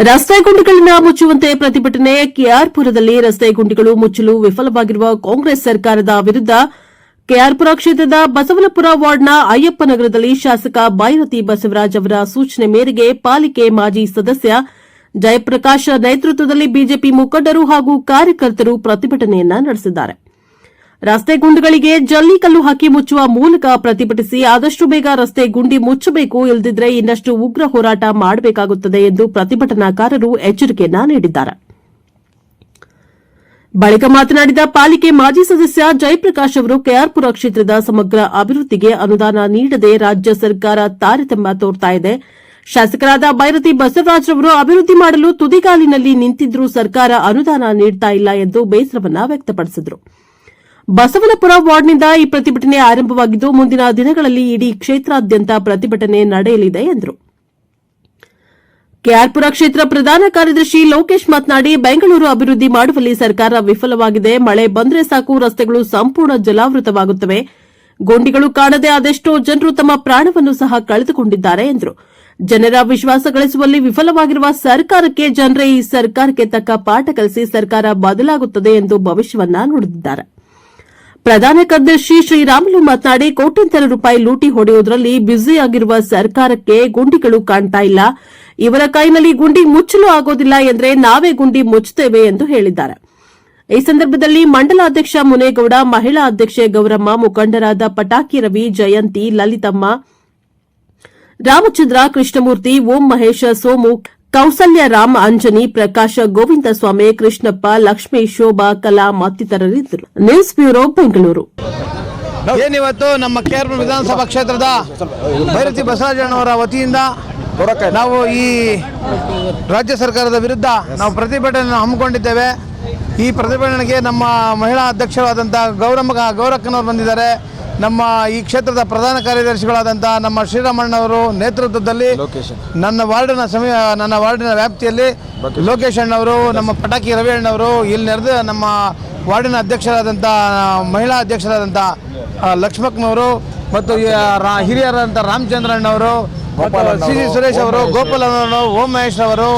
ರಸ್ತೆ ಗುಂಡಿಗಳನ್ನು ಮುಚ್ಚುವಂತೆ ಪ್ರತಿಭಟನೆ. ಕೆಆರ್ಪುರದಲ್ಲಿ ರಸ್ತೆ ಗುಂಡಿಗಳು ಮುಚ್ಚಲು ವಿಫಲವಾಗಿರುವ ಕಾಂಗ್ರೆಸ್ ಸರ್ಕಾರದ ವಿರುದ್ದ ಕೆಆರ್ಪುರ ಕ್ಷೇತ್ರದ ಬಸವನಪುರ ವಾರ್ಡ್ನ ಅಯ್ಯಪ್ಪನಗರದಲ್ಲಿ ಶಾಸಕ ಬೈರತಿ ಬಸವರಾಜ್ ಅವರ ಸೂಚನೆ ಮೇರೆಗೆ ಪಾಲಿಕೆ ಮಾಜಿ ಸದಸ್ಯ ಜಯಪ್ರಕಾಶ್ ನೇತೃತ್ವದಲ್ಲಿ ಬಿಜೆಪಿ ಮುಖಂಡರು ಹಾಗೂ ಕಾರ್ಯಕರ್ತರು ಪ್ರತಿಭಟನೆಯನ್ನ ನಡೆಸಿದ್ದಾರೆ. ರಸ್ತೆ ಗುಂಡಿಗಳಿಗೆ ಜಲ್ಲಿಕಲ್ಲು ಹಾಕಿ ಮುಚ್ಚುವ ಮೂಲಕ ಪ್ರತಿಭಟಿಸಿ ಆದಷ್ಟು ಬೇಗ ರಸ್ತೆ ಗುಂಡಿ ಮುಚ್ಚಬೇಕು, ಇಲ್ಲದಿದ್ದರೆ ಇನ್ನಷ್ಟು ಉಗ್ರ ಹೋರಾಟ ಮಾಡಬೇಕಾಗುತ್ತದೆ ಎಂದು ಪ್ರತಿಭಟನಾಕಾರರು ಎಚ್ಚರಿಕೆಯನ್ನ ನೀಡಿದ್ದಾರೆ. ಬಳಿಕ ಮಾತನಾಡಿದ ಪಾಲಿಕೆ ಮಾಜಿ ಸದಸ್ಯ ಜಯಪ್ರಕಾಶ್ ಅವರು ಕೆಆರ್ಪುರ ಕ್ಷೇತ್ರದ ಸಮಗ್ರ ಅಭಿವೃದ್ಧಿಗೆ ಅನುದಾನ ನೀಡದೆ ರಾಜ್ಯ ಸರ್ಕಾರ ತಾರತಮ್ಯ ತೋರ್ತಾ ಇದೆ. ಶಾಸಕರಾದ ಬೈರತಿ ಬಸವರಾಜ್ ಅವರು ಅಭಿವೃದ್ಧಿ ಮಾಡಲು ತುದಿಗಾಲಿನಲ್ಲಿ ನಿಂತಿದ್ರೂ ಸರ್ಕಾರ ಅನುದಾನ ನೀಡುತ್ತಾ ಇಲ್ಲ ಎಂದು ಬೇಸರವನ್ನ ವ್ಯಕ್ತಪಡಿಸಿದರು. ಬಸವನಪುರ ವಾರ್ಡ್ನಿಂದ ಈ ಪ್ರತಿಭಟನೆ ಆರಂಭವಾಗಿದ್ದು ಮುಂದಿನ ದಿನಗಳಲ್ಲಿ ಇಡೀ ಕ್ಷೇತ್ರಾದ್ಯಂತ ಪ್ರತಿಭಟನೆ ನಡೆಯಲಿದೆ ಎಂದರು. ಕೆಆರ್ಪುರ ಕ್ಷೇತ್ರ ಪ್ರಧಾನ ಕಾರ್ಯದರ್ಶಿ ಲೋಕೇಶ್ ಮಾತನಾಡಿ, ಬೆಂಗಳೂರು ಅಭಿವೃದ್ಧಿ ಮಾಡುವಲ್ಲಿ ಸರ್ಕಾರ ವಿಫಲವಾಗಿದೆ. ಮಳೆ ಬಂದರೆ ಸಾಕು ರಸ್ತೆಗಳು ಸಂಪೂರ್ಣ ಜಲಾವೃತವಾಗುತ್ತವೆ. ಗುಂಡಿಗಳು ಕಾಣದೆ ಅದೆಷ್ಟೋ ಜನರು ತಮ್ಮ ಪ್ರಾಣವನ್ನು ಸಹ ಕಳೆದುಕೊಂಡಿದ್ದಾರೆ ಎಂದರು. ಜನರ ವಿಶ್ವಾಸ ಗಳಿಸುವಲ್ಲಿ ವಿಫಲವಾಗಿರುವ ಸರ್ಕಾರಕ್ಕೆ ಜನರೇ ಈ ಸರ್ಕಾರಕ್ಕೆ ತಕ್ಕ ಪಾಠ ಕಲಿಸಿ ಸರ್ಕಾರ ಬದಲಾಗುತ್ತದೆ ಎಂದು ಭವಿಷ್ಯವನ್ನ ನುಡಿದಿದ್ದಾರೆ. ಪ್ರಧಾನ ಕಾರ್ಯದರ್ಶಿ ಶ್ರೀರಾಮುಲು ಮಾತನಾಡಿ, ಕೋಟ್ಯಂತರ ರೂಪಾಯಿ ಲೂಟಿ ಹೊಡೆಯುವುದರಲ್ಲಿ ಬ್ಯುಸಿಯಾಗಿರುವ ಸರ್ಕಾರಕ್ಕೆ ಗುಂಡಿಗಳು ಕಾಣ್ತಾ ಇಲ್ಲ. ಇವರ ಕೈನಲ್ಲಿ ಗುಂಡಿ ಮುಚ್ಚಲು ಆಗೋದಿಲ್ಲ ಎಂದರೆ ನಾವೇ ಗುಂಡಿ ಮುಚ್ಚುತ್ತೇವೆ ಎಂದು ಹೇಳಿದ್ದಾರೆ. ಈ ಸಂದರ್ಭದಲ್ಲಿ ಮಂಡಲಾಧ್ಯಕ್ಷ ಮುನೇಗೌಡ, ಮಹಿಳಾ ಅಧ್ಯಕ್ಷೆ ಗೌರಮ್ಮ, ಮುಖಂಡರಾದ ಪಟಾಕಿ ರವಿ, ಜಯಂತಿ, ಲಲಿತಮ್ಮ, ರಾಮಚಂದ್ರ, ಕೃಷ್ಣಮೂರ್ತಿ, ಓಂ ಮಹೇಶ್, ಸೋಮು, ಕೌಸಲ್ಯ ರಾಮ್, ಅಂಜನಿ, ಪ್ರಕಾಶ, ಗೋವಿಂದಸ್ವಾಮಿ, ಕೃಷ್ಣಪ್ಪ, ಲಕ್ಷ್ಮೀ, ಶೋಭಾ, ಕಲಾ ಮತ್ತಿತರರಿದ್ದರು. News bureau, Bengaluru. ಏನಿವತ್ತು ನಮ್ಮ ಕೆಆರ್ಪುರ ವಿಧಾನಸಭಾ ಕ್ಷೇತ್ರದ ಬೈರತಿ ಬಸವರಾಜಣ್ಣವರ ವತಿಯಿಂದ ನಾವು ಈ ರಾಜ್ಯ ಸರ್ಕಾರದ ವಿರುದ್ಧ ನಾವು ಪ್ರತಿಭಟನೆ ಹಮ್ಮಿಕೊಂಡಿದ್ದೇವೆ. ಈ ಪ್ರತಿಭಟನೆಗೆ ನಮ್ಮ ಮಹಿಳಾ ಅಧ್ಯಕ್ಷರಾದಂಥ ಗೌರಕ್ಕನವರು ಬಂದಿದ್ದಾರೆ. ನಮ್ಮ ಈ ಕ್ಷೇತ್ರದ ಪ್ರಧಾನ ಕಾರ್ಯದರ್ಶಿಗಳಾದಂಥ ನಮ್ಮ ಶ್ರೀರಾಮಣ್ಣವರು ನೇತೃತ್ವದಲ್ಲಿ ನನ್ನ ವಾರ್ಡಿನ ವ್ಯಾಪ್ತಿಯಲ್ಲಿ ಲೋಕೇಶ್ ಅಣ್ಣವರು, ನಮ್ಮ ಪಟಾಕಿ ರವಿ ಅಣ್ಣವರು, ಇಲ್ಲಿ ನೆರೆದು ನಮ್ಮ ವಾರ್ಡಿನ ಅಧ್ಯಕ್ಷರಾದಂಥ ಮಹಿಳಾ ಅಧ್ಯಕ್ಷರಾದಂಥ ಲಕ್ಷ್ಮಕ್ಕನವರು ಮತ್ತು ಹಿರಿಯರಾದಂಥ ರಾಮಚಂದ್ರಣ್ಣವರು, ಸಿ ಸುರೇಶ್ ಅವರು, ಗೋಪಾಲ್ ಅವರು, ಓಂ ಮಹೇಶ್ ಅವರು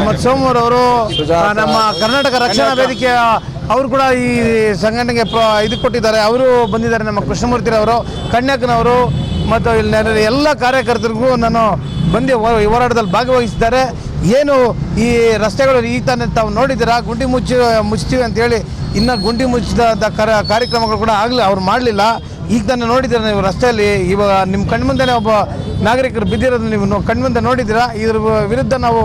ಮತ್ತು ಸೋಮವಾರವರು, ನಮ್ಮ ಕರ್ನಾಟಕ ರಕ್ಷಣಾ ವೇದಿಕೆಯ ಅವರು ಕೂಡ ಈ ಸಂಘಟನೆಗೆ ಇದು ಕೊಟ್ಟಿದ್ದಾರೆ. ಅವರು ಬಂದಿದ್ದಾರೆ. ನಮ್ಮ ಕೃಷ್ಣಮೂರ್ತಿರವರು, ಕನ್ಯಾಕನವರು ಮತ್ತು ಇಲ್ಲಿ ಎಲ್ಲ ಕಾರ್ಯಕರ್ತರಿಗೂ ನಾನು ಬಂದು ಹೋರಾಟದಲ್ಲಿ ಭಾಗವಹಿಸಿದ್ದಾರೆ. ಏನು ಈ ರಸ್ತೆಗಳು ಈ ತಾನೇ ತಾವು ನೋಡಿದ್ದೀರಾ, ಗುಂಡಿ ಮುಚ್ತೀವಿ ಅಂತೇಳಿ ಇನ್ನೂ ಗುಂಡಿ ಮುಚ್ಚಿದ ಕಾರ್ಯಕ್ರಮಗಳು ಕೂಡ ಅವ್ರು ಮಾಡಲಿಲ್ಲ. ಈಗ ತಾನೇ ನೋಡಿದ್ದೀರಾ ನೀವು ರಸ್ತೆಯಲ್ಲಿ. ಇವಾಗ ನಿಮ್ಮ ಕಣ್ಮುಂದೆನೇ ಒಬ್ಬ ನಾಗರಿಕರು ಬಿದ್ದಿರೋದು ನೀವು ಕಣ್ಮುಂದೆ ನೋಡಿದ್ದೀರಾ. ಇದ್ರ ವಿರುದ್ಧ ನಾವು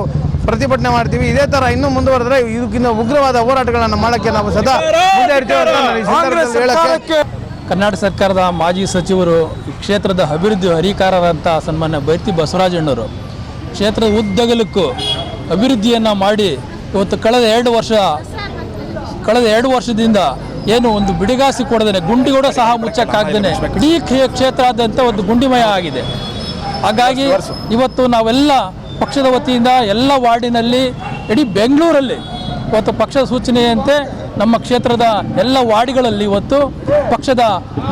ಪ್ರತಿಭಟನೆ ಮಾಡ್ತೀವಿ. ಇದೇ ತರ ಇನ್ನೂ ಮುಂದುವರೆದ್ರೆ ಇದಕ್ಕಿಂತ ಉಗ್ರವಾದ ಹೋರಾಟಗಳನ್ನು ಮಾಡಕ್ಕೆ ನಾವು ಸದಾ ಮುಂದೆ ಇರ್ತೀವಿ. ಕರ್ನಾಟಕ ಸರ್ಕಾರದ ಮಾಜಿ ಸಚಿವರು, ಕ್ಷೇತ್ರದ ಅಭಿವೃದ್ಧಿ ಹರಿಕಾರರಂಥ ಸನ್ಮಾನ್ಯ ಬೈರತಿ ಬಸವರಾಜಣ್ಣವರು ಕ್ಷೇತ್ರದ ಉದ್ದಗಲಕ್ಕೂ ಅಭಿವೃದ್ಧಿಯನ್ನು ಮಾಡಿ ಇವತ್ತು ಕಳೆದ 2 ವರ್ಷದಿಂದ ಏನು ಒಂದು ಬಿಡಿಗಾಸಿ ಕೊಡದೇನೆ, ಗುಂಡಿ ಕೂಡ ಸಹ ಮುಚ್ಚಕ್ಕಾಗ್ದೇನೆ ಇಡೀ ಕ್ಷೇತ್ರಾದ್ಯಂತ ಒಂದು ಗುಂಡಿಮಯ ಆಗಿದೆ. ಹಾಗಾಗಿ ಇವತ್ತು ನಾವೆಲ್ಲ ಪಕ್ಷದ ವತಿಯಿಂದ ಎಲ್ಲ ವಾರ್ಡಿನಲ್ಲಿ, ಇಡೀ ಬೆಂಗಳೂರಲ್ಲಿ ಇವತ್ತು ಪಕ್ಷದ ಸೂಚನೆಯಂತೆ ನಮ್ಮ ಕ್ಷೇತ್ರದ ಎಲ್ಲ ವಾರ್ಡ್ಗಳಲ್ಲಿ ಇವತ್ತು ಪಕ್ಷದ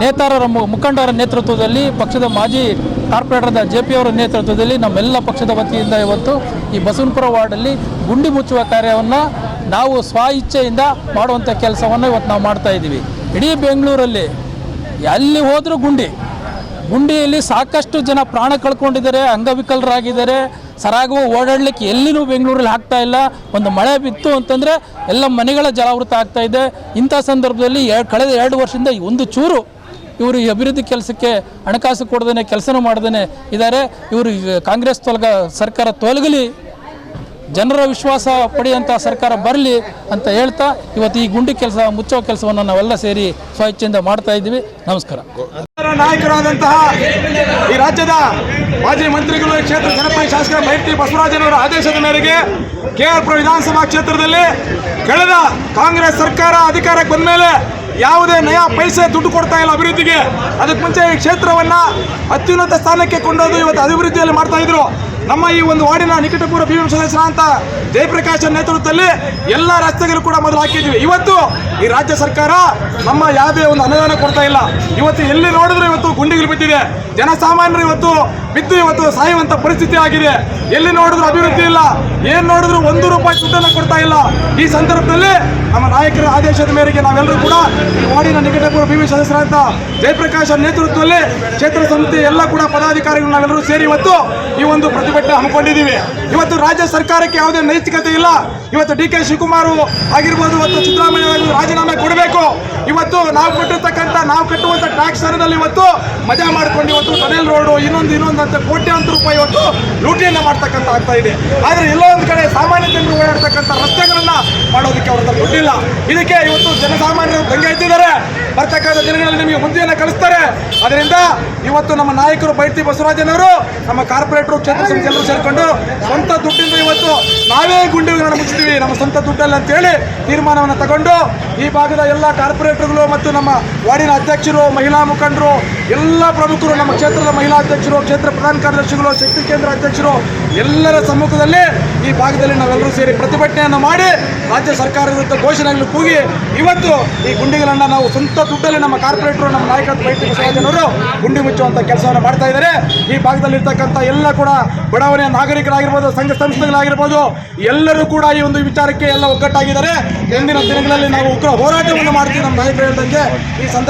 ನೇತಾರರ ಮುಖಂಡರ ನೇತೃತ್ವದಲ್ಲಿ, ಪಕ್ಷದ ಮಾಜಿ ಕಾರ್ಪೊರೇಟರ್ JP ಅವರ ನೇತೃತ್ವದಲ್ಲಿ ನಮ್ಮೆಲ್ಲ ಪಕ್ಷದ ವತಿಯಿಂದ ಇವತ್ತು ಈ ಬಸವನಪುರ ವಾರ್ಡಲ್ಲಿ ಗುಂಡಿ ಮುಚ್ಚುವ ಕಾರ್ಯವನ್ನು ನಾವು ಸ್ವ ಇಚ್ಛೆಯಿಂದ ಮಾಡುವಂಥ ಕೆಲಸವನ್ನು ಇವತ್ತು ನಾವು ಮಾಡ್ತಾ ಇದ್ದೀವಿ. ಇಡೀ ಬೆಂಗಳೂರಲ್ಲಿ ಎಲ್ಲಿ ಹೋದರೂ ಗುಂಡಿಯಲ್ಲಿ ಸಾಕಷ್ಟು ಜನ ಪ್ರಾಣ ಕಳ್ಕೊಂಡಿದ್ದಾರೆ, ಅಂಗವಿಕಲರಾಗಿದ್ದಾರೆ, ಸರಾಗವು ಓಡಾಡಲಿಕ್ಕೆ ಎಲ್ಲಿನೂ ಬೆಂಗಳೂರಲ್ಲಿ ಆಗ್ತಾ ಇಲ್ಲ. ಒಂದು ಮಳೆ ಬಿತ್ತು ಅಂತಂದರೆ ಎಲ್ಲ ಮನೆಗಳ ಜಲಾವೃತ ಆಗ್ತಾ ಇದೆ. ಇಂಥ ಸಂದರ್ಭದಲ್ಲಿ ಕಳೆದ 2 ವರ್ಷದಿಂದ ಒಂದು ಚೂರು ಇವರು ಈ ಅಭಿವೃದ್ಧಿ ಕೆಲಸಕ್ಕೆ ಹಣಕಾಸು ಕೊಡದೇ ಕೆಲಸನೂ ಮಾಡದೇ ಇದ್ದಾರೆ. ಇವರು ಕಾಂಗ್ರೆಸ್ ಸರ್ಕಾರ ತೊಲಗಲಿ, ಜನರ ವಿಶ್ವಾಸ ಪಡೆಯುವಂಥ ಸರ್ಕಾರ ಬರಲಿ ಅಂತ ಹೇಳ್ತಾ ಇವತ್ತು ಈ ಗುಂಡಿ ಮುಚ್ಚೋ ಕೆಲಸವನ್ನು ನಾವೆಲ್ಲ ಸೇರಿ ಸ್ವಇಚ್ಛೆಯಿಂದ ಮಾಡ್ತಾ ಇದ್ದೀವಿ. ನಮಸ್ಕಾರ. ನಾಯಕರಾದಂತಹ ಈ ರಾಜ್ಯದ ಮಾಜಿ ಮಂತ್ರಿಗಳು, ಕ್ಷೇತ್ರ ಜನಪ್ರಿಯ ಶಾಸಕ ಬೈರತಿ ಬಸವರಾಜನವರ ಆದೇಶದ ಮೇರೆಗೆ ಕೆಆರ್ಪುರ ವಿಧಾನಸಭಾ ಕ್ಷೇತ್ರದಲ್ಲಿ ಕಳೆದ ಕಾಂಗ್ರೆಸ್ ಸರ್ಕಾರ ಅಧಿಕಾರಕ್ಕೆ ಬಂದ ಮೇಲೆ ಯಾವುದೇ ನಯಾ ಪೈಸೆ ದುಡ್ಡು ಕೊಡ್ತಾ ಇಲ್ಲ ಅಭಿವೃದ್ಧಿಗೆ. ಅದಕ್ಕೆ ಮುಂಚೆ ಈ ಕ್ಷೇತ್ರವನ್ನು ಅತ್ಯುನ್ನತ ಸ್ಥಾನಕ್ಕೆ ಕೊಂಡೊಯ್ದು ಇವತ್ತು ಅಭಿವೃದ್ಧಿಯಲ್ಲಿ ಮಾಡ್ತಾ ಇದ್ರು. ನಮ್ಮ ಈ ಒಂದು ವಾರ್ಡಿನ ನಿಕಟಪೂರ್ವ BVM ಸದಸ್ಯರಾದಂತ ಜಯಪ್ರಕಾಶ್ ನೇತೃತ್ವದಲ್ಲಿ ಎಲ್ಲ ರಸ್ತೆಗಳು ಕೂಡ ಮೊದಲು ಹಾಕಿದ್ವಿ. ಇವತ್ತು ಈ ರಾಜ್ಯ ಸರ್ಕಾರ ನಮ್ಮ ಯಾವುದೇ ಒಂದು ಅನುದಾನ ಕೊಡ್ತಾ ಇಲ್ಲ. ಇವತ್ತು ಎಲ್ಲಿ ನೋಡಿದ್ರು ಇವತ್ತು ಗುಂಡಿಗಳು ಬಿದ್ದಿದೆ. ಜನಸಾಮಾನ್ಯರು ಇವತ್ತು ಬಿದ್ದು ಇವತ್ತು ಸಾಯುವಂತ ಪರಿಸ್ಥಿತಿ ಆಗಿದೆ. ಎಲ್ಲಿ ನೋಡಿದ್ರು ಅಭಿವೃದ್ಧಿ ಇಲ್ಲ, ಏನ್ ನೋಡಿದ್ರು 1 ರೂಪಾಯಿ ದುಡ್ಡನ್ನು ಕೊಡ್ತಾ ಇಲ್ಲ. ಈ ಸಂದರ್ಭದಲ್ಲಿ ನಮ್ಮ ನಾಯಕರ ಆದೇಶದ ಮೇರೆಗೆ ನಾವೆಲ್ಲರೂ ಕೂಡ ಈ ವಾರ್ಡಿನ ನಿಕಟಪೂರ್ವ BVM ಸದಸ್ಯರಾದ ಜಯಪ್ರಕಾಶ್ ನೇತೃತ್ವದಲ್ಲಿ ಕ್ಷೇತ್ರ ಸಮಿತಿ ಎಲ್ಲ ಕೂಡ ಪದಾಧಿಕಾರಿಗಳು ನಾವೆಲ್ಲರೂ ಸೇರಿ ಇವತ್ತು ಈ ಒಂದು ಪ್ರತಿಭಟನೆ ಹಮ್ಮಿಕೊಂಡಿದ್ದೀವಿ. ಇವತ್ತು ರಾಜ್ಯ ಸರ್ಕಾರಕ್ಕೆ ಯಾವುದೇ ನೈತಿಕತೆ ಇಲ್ಲ. ಇವತ್ತು DK ಶಿವಕುಮಾರ್ ಆಗಿರ್ಬೋದು, ಇವತ್ತು ಸಿದ್ದರಾಮಯ್ಯ ರಾಜೀನಾಮೆ ಕೊಡಬೇಕು. ಇವತ್ತು ನಾವು ಕಟ್ಟುವಂತ ಟ್ಯಾಕ್ಸ್ ಹಣದಲ್ಲಿ ಇವತ್ತು ಮಜಾ ಮಾಡ್ಕೊಂಡು ಇವತ್ತು ಟನೆಲ್ ರೋಡ್ ಇನ್ನೊಂದು ಅಂತ ಕೋಟ್ಯಾಂತರ ರೂಪಾಯಿ ಇವತ್ತು ಲೂಟಿಯನ್ನ ಮಾಡ್ತಕ್ಕಂಥ ಆಗ್ತಾ ಇದೆ. ಆದ್ರೆ ಎಲ್ಲೋ ಒಂದು ಕಡೆ ಸಾಮಾನ್ಯ ಜನರು ಓಡಾಡ್ತಕ್ಕಂಥ ರಸ್ತೆಗಳನ್ನ ಮಾಡೋದಕ್ಕೆ ಅವ್ರ ದುಡ್ಡಿಲ್ಲ. ಇದಕ್ಕೆ ಇವತ್ತು ಜನಸಾಮಾನ್ಯರು ದಂಗೆ ಎದ್ದಿದ್ದಾರೆ. ಬರ್ತಕ್ಕಂಥ ದಿನಗಳಲ್ಲಿ ನಿಮಗೆ ಮುಂದೆಯನ್ನ ಕಳಿಸ್ತಾರೆ. ಅದರಿಂದ ಇವತ್ತು ನಮ್ಮ ನಾಯಕರು ಬೈರತಿ ಬಸವರಾಜನವರು, ನಮ್ಮ ಕಾರ್ಪೊರೇಟರ್, ಕ್ಷೇತ್ರ ಸಮಿತಿ ಎಲ್ಲರೂ ಸೇರ್ಕೊಂಡು ಸ್ವಂತ ದುಡ್ಡಿಂದ ಇವತ್ತು ನಾವೇ ಗುಂಡಿಗಳನ್ನು ಮುಚ್ಚಿಸ್ತೀವಿ ನಮ್ಮ ಸ್ವಂತ ದುಡ್ಡಲ್ಲಿ ಅಂತೇಳಿ ತೀರ್ಮಾನವನ್ನು ತಗೊಂಡು ಈ ಭಾಗದ ಎಲ್ಲ ಕಾರ್ಪೊರೇಟರ್ಗಳು ಮತ್ತು ನಮ್ಮ ವಾರ್ಡಿನ ಅಧ್ಯಕ್ಷರು, ಮಹಿಳಾ ಮುಖಂಡರು, ಎಲ್ಲ ಪ್ರಮುಖರು, ನಮ್ಮ ಕ್ಷೇತ್ರದ ಮಹಿಳಾ ಅಧ್ಯಕ್ಷರು, ಕ್ಷೇತ್ರ ಪ್ರಧಾನ ಕಾರ್ಯದರ್ಶಿಗಳು, ಶಕ್ತಿ ಕೇಂದ್ರ ಅಧ್ಯಕ್ಷರು ಎಲ್ಲರ ಸಮ್ಮುಖದಲ್ಲಿ ಈ ಭಾಗದಲ್ಲಿ ನಾವೆಲ್ಲರೂ ಸೇರಿ ಪ್ರತಿಭಟನೆಯನ್ನು ಮಾಡಿ ರಾಜ್ಯ ಸರ್ಕಾರದ ವಿರುದ್ಧ ಘೋಷಣೆಗಳು ಕೂಗಿ ಇವತ್ತು ಈ ಗುಂಡಿಗಳನ್ನು ನಾವು ಸ್ವಂತ ದುಡ್ಡಲ್ಲಿ ನಮ್ಮ ಕಾರ್ಪೊರೇಟರು, ನಮ್ಮ ನಾಯಕ ಬೈರತಿ ಬಸವರಾಜನವರು ಗುಂಡಿ ಮುಚ್ಚುವಂಥ ಕೆಲಸವನ್ನು ಮಾಡ್ತಾ ಇದ್ದಾರೆ. ಈ ಭಾಗದಲ್ಲಿರ್ತಕ್ಕಂಥ ಎಲ್ಲ ಕೂಡ ಬಡಾವಣೆಯ ನಾಗರಿಕರಾಗಿರ್ಬೋದು, ಸಂಘ ಸಂಸ್ಥೆಗಳಾಗಿರ್ಬೋದು, ಎಲ್ಲರೂ ಕೂಡ ಈ ಒಂದು ವಿಚಾರಕ್ಕೆ ಎಲ್ಲ ಒಗ್ಗಟ್ಟಾಗಿದ್ದಾರೆ. ಮುಂದಿನ ದಿನಗಳಲ್ಲಿ ನಾವು ಉಗ್ರ ಹೋರಾಟವನ್ನು ಮಾಡ್ತೀವಿ ನಮ್ಮ ನಾಯಕರು ಹೇಳ್ದಂಗೆ. ಈ ಸಂದರ್ಭ